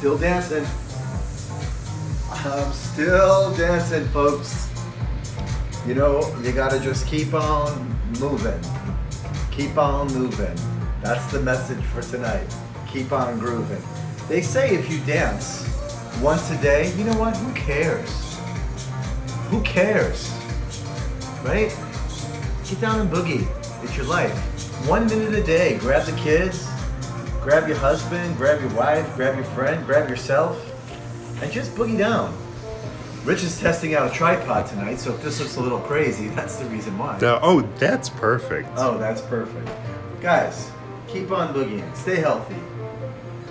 Still dancing. I'm still dancing, folks. You know, you gotta just keep on moving. Keep on moving. That's the message for tonight. Keep on grooving. They say if you dance once a day, you know what? Who cares? Who cares? Right? Get down and boogie. It's your life. 1 minute a day. Grab the kids, grab your husband, grab your wife, grab your friend, grab yourself, and just boogie down. Rich is testing out a tripod tonight, so if this looks a little crazy, that's the reason why. Oh, that's perfect. Oh, that's perfect. Guys, keep on boogieing. Stay healthy.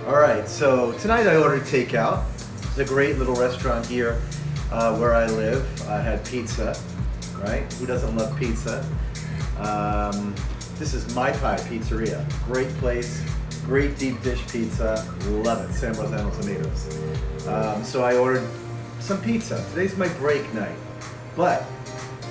All right, so tonight I ordered takeout. It's a great little restaurant here where I live. I had pizza, right? Who doesn't love pizza? This is My Pie Pizzeria. Great place, great deep dish pizza. Love it. San Rosano tomatoes. So I ordered some pizza. Today's my break night. But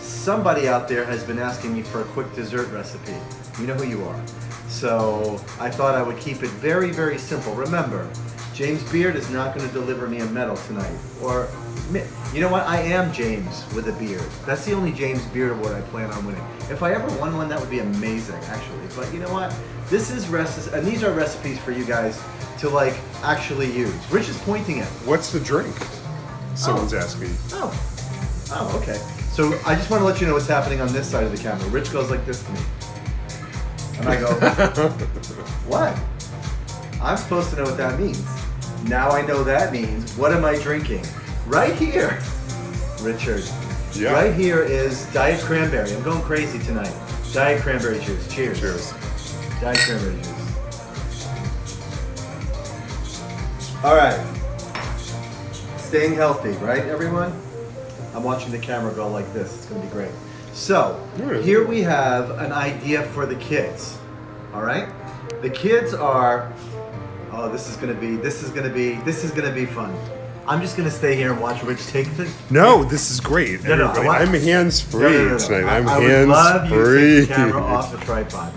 somebody out there has been asking me for a quick dessert recipe. You know who you are. So I thought I would keep it very, very simple. Remember, James Beard is not going to deliver me a medal tonight. Or, you know what? I am James with a beard. That's the only James Beard award I plan on winning. If I ever won one, that would be amazing, actually. But you know what? This is recipes, and these are recipes for you guys to like actually use. Rich is pointing at. What's the drink? Someone's asking. Oh, okay. So I just want to let you know what's happening on this side of the camera. Rich goes like this to me. And I go, what? I'm supposed to know what that means. Now I know that means, what am I drinking? Right here, Richard. Yeah. Right here is Diet Cranberry. I'm going crazy tonight. Diet Cranberry juice. Cheers. Cheers. Diet Cranberry juice. All right. Staying healthy, right, everyone? I'm watching the camera go like this. It's going to be great. So, here we have an idea for the kids. All right? The kids are, oh, this is going to be fun. I'm just going to stay here and watch Rich take the... No, this is great. No, I'm hands-free tonight. I'm I would love you to hands-free. take the camera off the tripod.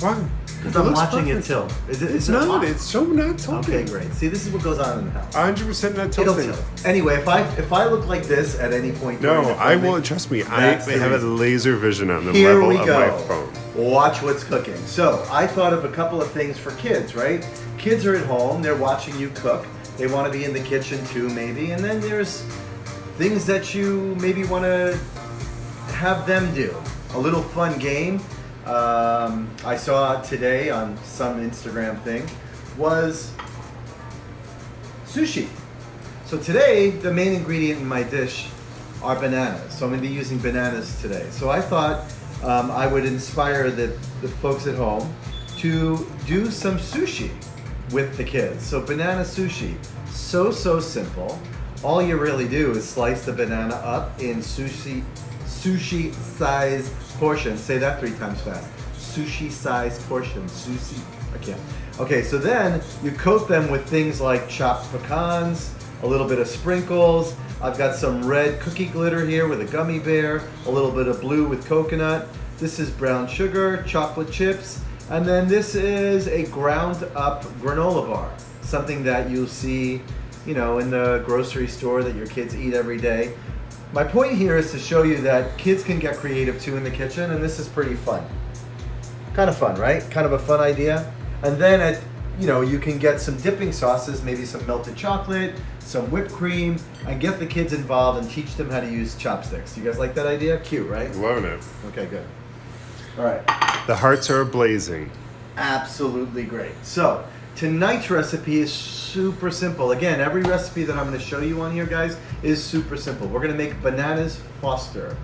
Why? Because I'm watching it tilt. It's not. It's so not tilting. Okay, great. See, this is what goes on in the house. 100% not It'll tilting. tilt. Anyway, if I look like this at any point No, during the I filming, will. Trust me. I that's the have a reason. laser vision on the Here level we of go. my phone. Watch what's cooking. So I thought of a couple of things for kids, right? Kids are at home. They're watching you cook. They want to be in the kitchen too, maybe. And then there's things that you maybe want to have them do. A little fun game. I saw today on some Instagram thing was sushi. So today, the main ingredient in my dish are bananas. So I'm going to be using bananas today. So I thought I would inspire the folks at home to do some sushi with the kids. So banana sushi, so simple. All you really do is slice the banana up in sushi size portions. Say that 3 times fast. Sushi size portions. Sushi. I can't. Okay, so then you coat them with things like chopped pecans, a little bit of sprinkles. I've got some red cookie glitter here with a gummy bear, a little bit of blue with coconut. This is brown sugar, chocolate chips, and then this is a ground up granola bar. Something that you'll see, you know, in the grocery store that your kids eat every day. My point here is to show you that kids can get creative too in the kitchen, and this is pretty fun. Kind of fun, right? Kind of a fun idea. And then, you can get some dipping sauces, maybe some melted chocolate, some whipped cream, and get the kids involved and teach them how to use chopsticks. You guys like that idea? Cute, right? Loving it. Okay, good. All right. The hearts are blazing. Absolutely great. So, tonight's recipe is super simple. Again, every recipe that I'm going to show you on here, guys, is super simple. We're going to make bananas Foster.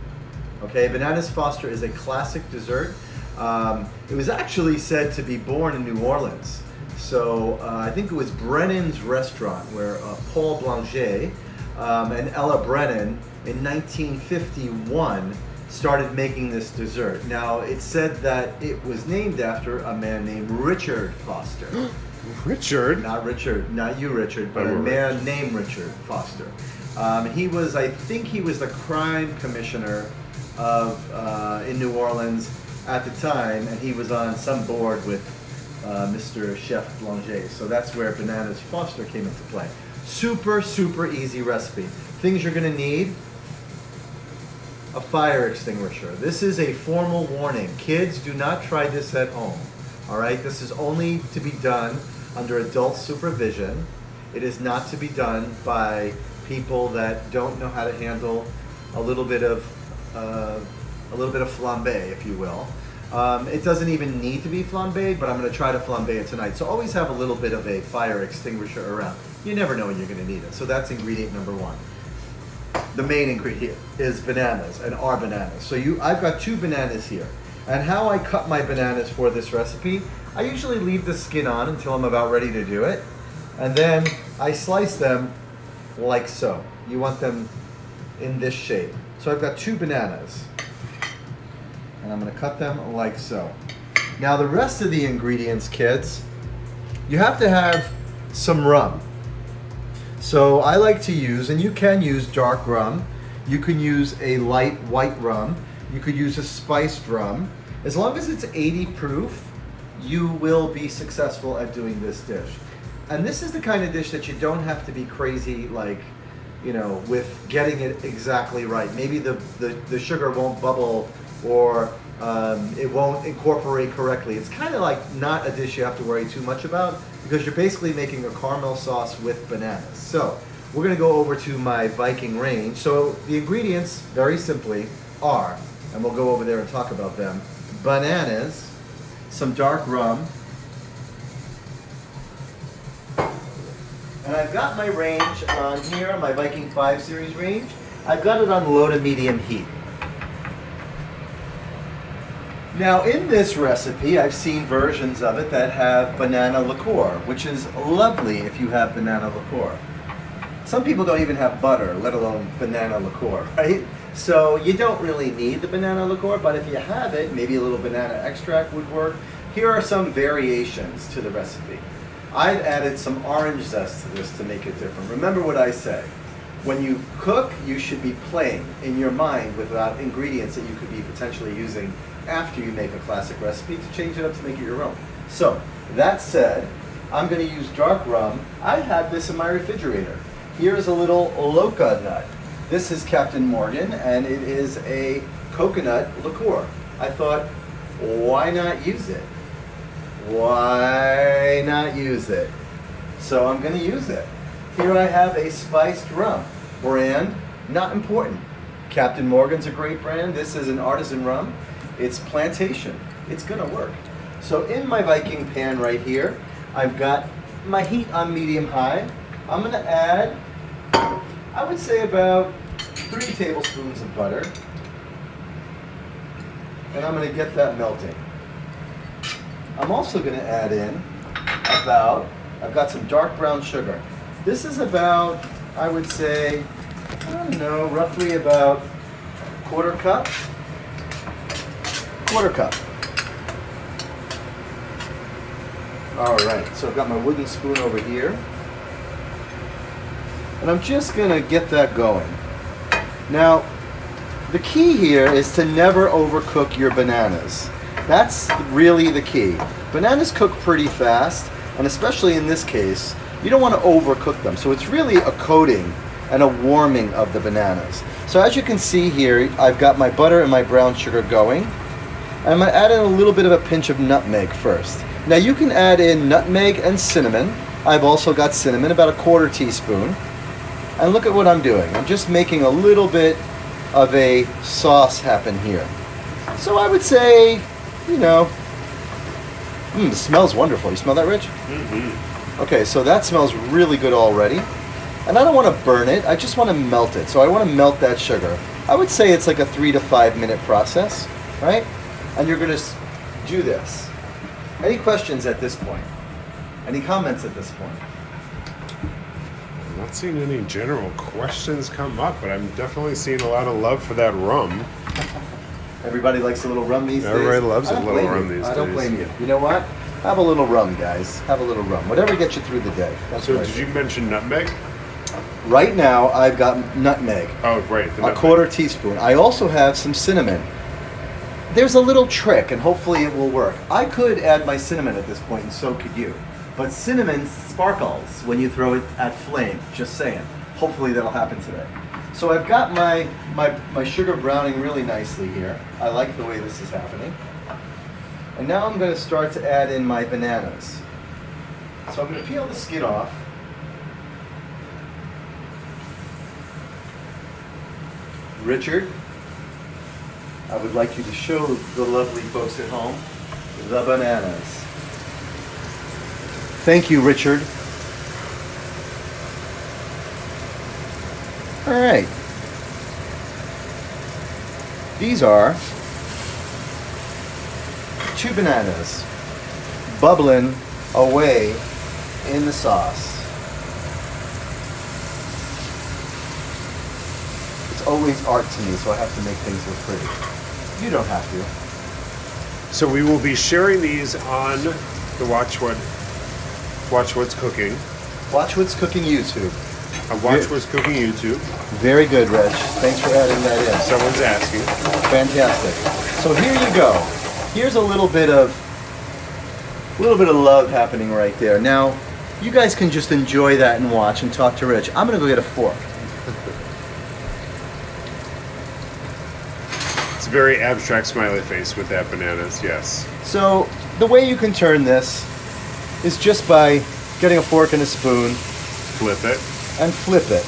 Okay, bananas Foster is a classic dessert. It was actually said to be born in New Orleans. So I think it was Brennan's restaurant where Paul Blanchet and Ella Brennan in 1951 started making this dessert. Now, it's said that it was named after a man named Richard Foster. Richard? Not Richard, not you, Richard, but Oh, a man named Richard Foster. I think he was the crime commissioner in New Orleans at the time, and he was on some board with Mr. Chef Blanger. So that's where Bananas Foster came into play. Super, super easy recipe. Things you're gonna need: a fire extinguisher. This is a formal warning. Kids, do not try this at home. All right, this is only to be done under adult supervision. It is not to be done by people that don't know how to handle a little bit of flambe, if you will. It doesn't even need to be flambéed, but I'm going to try to flambe it tonight. So always have a little bit of a fire extinguisher around. You never know when you're going to need it. So that's ingredient number one. The main ingredient is bananas, and our bananas. So I've got 2 bananas here. And how I cut my bananas for this recipe, I usually leave the skin on until I'm about ready to do it. And then I slice them like so. You want them in this shape. So I've got 2 bananas. And I'm gonna cut them like so. Now the rest of the ingredients, kids, you have to have some rum. So I like to use, and you can use dark rum. You can use a light white rum. You could use a spiced rum. As long as it's 80 proof, you will be successful at doing this dish. And this is the kind of dish that you don't have to be crazy, like, you know, with getting it exactly right. Maybe the sugar won't bubble, or it won't incorporate correctly. It's kind of like not a dish you have to worry too much about, because you're basically making a caramel sauce with bananas. So we're gonna go over to my Viking range. So the ingredients, very simply, are, and we'll go over there and talk about them: bananas, some dark rum, and I've got my range on here, my Viking 5 series range. I've got it on low to medium heat. Now in this recipe, I've seen versions of it that have banana liqueur, which is lovely if you have banana liqueur. Some people don't even have butter, let alone banana liqueur, right? So you don't really need the banana liqueur, but if you have it, maybe a little banana extract would work. Here are some variations to the recipe. I've added some orange zest to this to make it different. Remember what I say. When you cook, you should be playing in your mind with ingredients that you could be potentially using after you make a classic recipe to change it up to make it your own. So, that said, I'm going to use dark rum. I have this in my refrigerator. Here's a little Loca nut. This is Captain Morgan, and it is a coconut liqueur. I thought, why not use it? Why not use it? So I'm going to use it. Here I have a spiced rum. Brand, not important. Captain Morgan's a great brand. This is an artisan rum. It's plantation. It's going to work. So in my Viking pan right here, I've got my heat on medium-high. I'm going to add, I would say, about 3 tablespoons of butter. And I'm going to get that melting. I'm also going to add in about, I've got some dark brown sugar. This is about, I would say, I don't know, roughly about quarter cup. Quarter cup. All right, so I've got my wooden spoon over here. And I'm just going to get that going. Now, the key here is to never overcook your bananas. That's really the key. Bananas cook pretty fast, and especially in this case, you don't want to overcook them. So it's really a coating and a warming of the bananas. So as you can see here, I've got my butter and my brown sugar going. I'm going to add in a little bit of a pinch of nutmeg first. Now you can add in nutmeg and cinnamon. I've also got cinnamon, about a quarter teaspoon. And look at what I'm doing. I'm just making a little bit of a sauce happen here. So I would say, you know, it smells wonderful. You smell that, Rich? Mm-hmm. Okay, so that smells really good already. And I don't want to burn it. I just want to melt it. So I want to melt that sugar. I would say it's like a 3 to 5 minute process, right? And you're going to do this. Any questions at this point? Any comments at this point? I'm not seeing any general questions come up, but I'm definitely seeing a lot of love for that rum. Everybody likes a little rum these days. Everybody loves a little rum these days. I don't blame you. You know what? Have a little rum, guys. Have a little rum. Whatever gets you through the day. That's so did you mention nutmeg? Right now, I've got nutmeg. Oh, right. A quarter teaspoon. I also have some cinnamon. there's a little trick, and hopefully it will work. I could add my cinnamon at this point, and so could you. But cinnamon sparkles when you throw it at flame, just saying. Hopefully that'll happen today. So I've got my sugar browning really nicely here. I like the way this is happening. And now I'm going to start to add in my bananas. So I'm going to peel the skin off. Richard, I would like you to show the lovely folks at home the bananas. Thank you, Richard. All right. These are 2 bananas bubbling away in the sauce. It's always art to me, so I have to make things look pretty. You don't have to. So we will be sharing these on the Watch What's Cooking. Watch What's Cooking YouTube. Watch What's Cooking YouTube. Very good, Reg. Thanks for adding that in. Someone's asking. Fantastic. So here you go. Here's a little bit of love happening right there. Now, you guys can just enjoy that and watch and talk to Rich. I'm gonna go get a fork. It's a very abstract smiley face with that bananas, yes. So the way you can turn this is just by getting a fork and a spoon. Flip it. And flip it.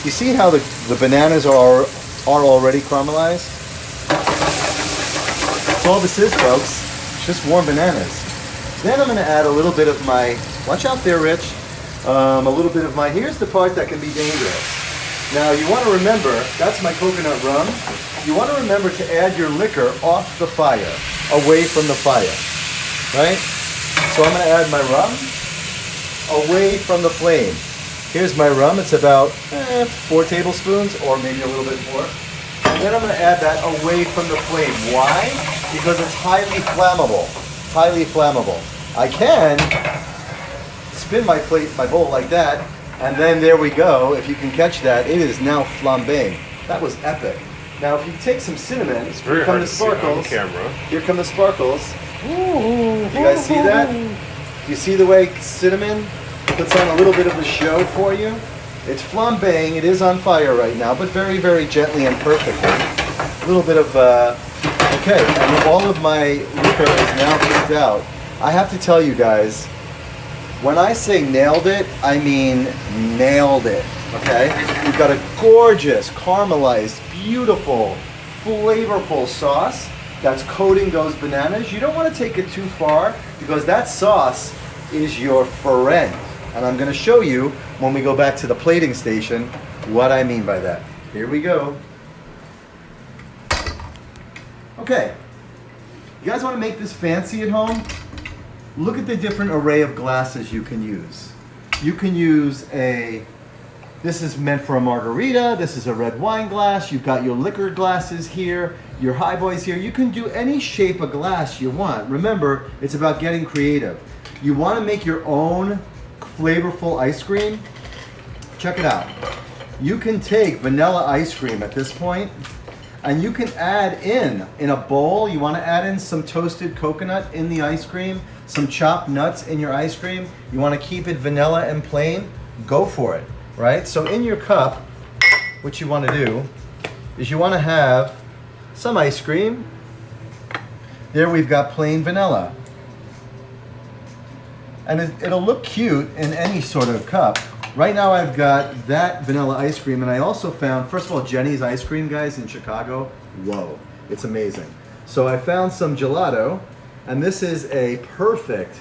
You see how the bananas are already caramelized? That's all this is, folks. It's just warm bananas. Then I'm going to add a little bit of my, watch out there, Rich, a little bit of my, here's the part that can be dangerous. Now you want to remember, that's my coconut rum. You want to remember to add your liquor off the fire, away from the fire, right? So I'm going to add my rum away from the flame. Here's my rum. It's about 4 tablespoons or maybe a little bit more. And then I'm going to add that away from the flame. Why? Because it's highly flammable. Highly flammable. I can spin my bowl like that, and then there we go. If you can catch that, it is now flambéing. That was epic. Now if you take some cinnamon, It's very here come hard the to see on sparkles. camera. Here come the sparkles. You guys see that? You see the way cinnamon puts on a little bit of a show for you? It's flambéing, it is on fire right now, but very, very gently and perfectly. A little bit of, okay, and all of my liquor is now cooked out. I have to tell you guys, when I say nailed it, I mean nailed it, okay? We've got a gorgeous, caramelized, beautiful, flavorful sauce that's coating those bananas. You don't want to take it too far because that sauce is your friend. And I'm going to show you when we go back to the plating station what I mean by that. Here we go. Okay. You guys want to make this fancy at home? Look at the different array of glasses you can use. You can use this is meant for a margarita, this is a red wine glass, you've got your liquor glasses here, your highboys here. You can do any shape of glass you want. Remember, it's about getting creative. You want to make your own flavorful ice cream? Check it out. You can take vanilla ice cream at this point, and you can add in a bowl, you want to add in some toasted coconut in the ice cream, some chopped nuts in your ice cream. You want to keep it vanilla and plain? Go for it, right? So in your cup, what you want to do is you want to have some ice cream. There we've got plain vanilla. And it'll look cute in any sort of cup. Right now I've got that vanilla ice cream, and I also found, first of all, Jenny's ice cream, guys, in Chicago. Whoa, it's amazing. So I found some gelato, and this is a perfect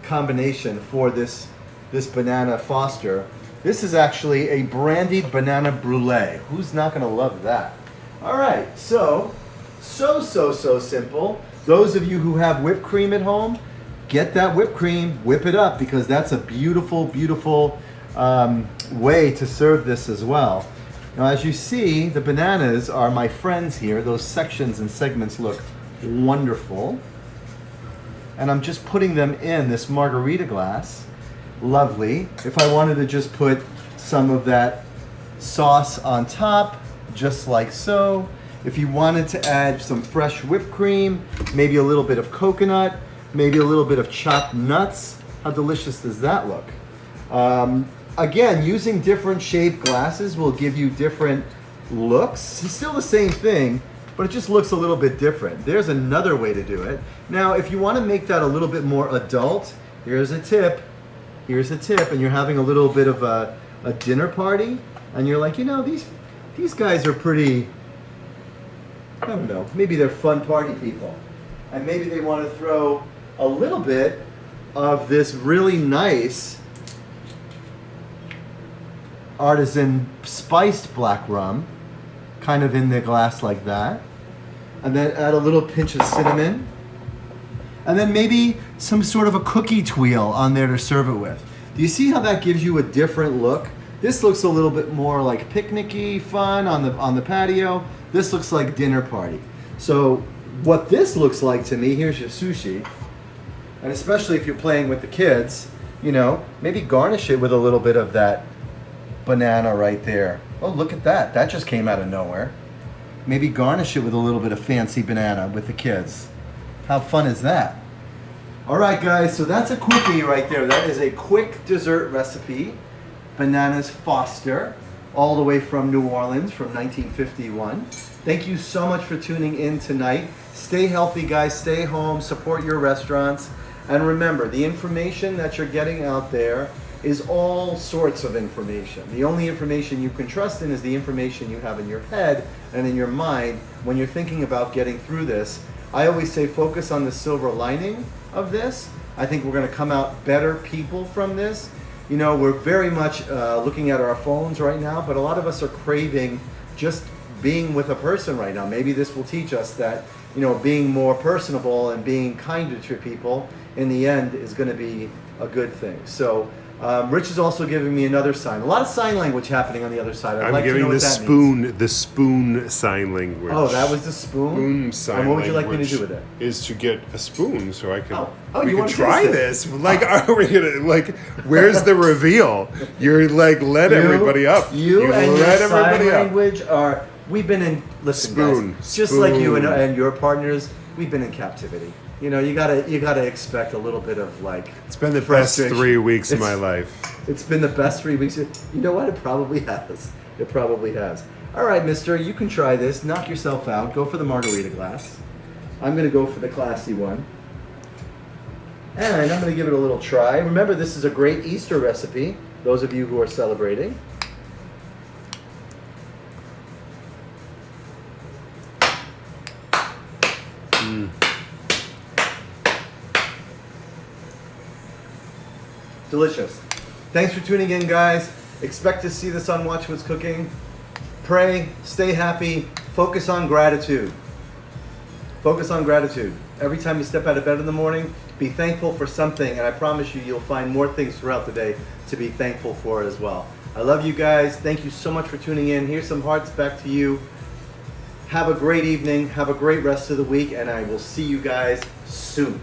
combination for this banana Foster. This is actually a brandied banana brulee. Who's not gonna love that? All right, so simple. Those of you who have whipped cream at home, get that whipped cream, whip it up, because that's a beautiful, beautiful way to serve this as well. Now, as you see, the bananas are my friends here. Those sections and segments look wonderful. And I'm just putting them in this margarita glass. Lovely. If I wanted to just put some of that sauce on top, just like so. If you wanted to add some fresh whipped cream, maybe a little bit of coconut, maybe a little bit of chopped nuts, how delicious does that look? Again, using different shaped glasses will give you different looks. It's still the same thing, but it just looks a little bit different. There's another way to do it. Now, if you want to make that a little bit more adult, here's a tip. Here's a tip, and you're having a little bit of a dinner party, and you're like, you know, these guys are pretty, I don't know, maybe they're fun party people. And maybe they want to throw a little bit of this really nice artisan spiced black rum, kind of in the glass like that. And then add a little pinch of cinnamon. And then maybe some sort of a cookie twirl on there to serve it with. Do you see how that gives you a different look? This looks a little bit more like picnicky fun on the patio. This looks like dinner party. So what this looks like to me, here's your sushi. And especially if you're playing with the kids, you know, maybe garnish it with a little bit of that banana right there. Oh, look at that. That just came out of nowhere. Maybe garnish it with a little bit of fancy banana with the kids. How fun is that? All right, guys, so that's a quickie right there. That is a quick dessert recipe. Bananas Foster, all the way from New Orleans from 1951. Thank you so much for tuning in tonight. Stay healthy, guys. Stay home. Support your restaurants. And remember, the information that you're getting out there is all sorts of information. The only information you can trust in is the information you have in your head and in your mind when you're thinking about getting through this. I always say focus on the silver lining of this. I think we're going to come out better people from this. You know, we're very much looking at our phones right now, but a lot of us are craving just being with a person right now. Maybe this will teach us that, you know, being more personable and being kinder to people in the end is going to be a good thing. So Rich is also giving me another sign. A lot of sign language happening on the other side. I'm giving the spoon sign language. Oh, that was the spoon? Spoon sign and what would you like me to language do with it? Is to get a spoon so I can. You can want to try taste it? this. Like, are we gonna Where's the reveal? You're like, let everybody up. You and let your sign language are. We've been in. Listen, Spoon. guys. Just like you and your partners, we've been in captivity. You know, you gotta expect a little bit of like. It's been the best 3 weeks of my life. It's been the best 3 weeks. You know what? It probably has. It probably has. All right, mister, you can try this. Knock yourself out. Go for the margarita glass. I'm going to go for the classy one. And I'm going to give it a little try. Remember, this is a great Easter recipe, those of you who are celebrating. Delicious. Thanks for tuning in, guys. Expect to see this on Watch What's Cooking. Pray, stay happy, focus on gratitude. Focus on gratitude. Every time you step out of bed in the morning, be thankful for something, and I promise you, you'll find more things throughout the day to be thankful for as well. I love you guys. Thank you so much for tuning in. Here's some hearts back to you. Have a great evening. Have a great rest of the week, and I will see you guys soon.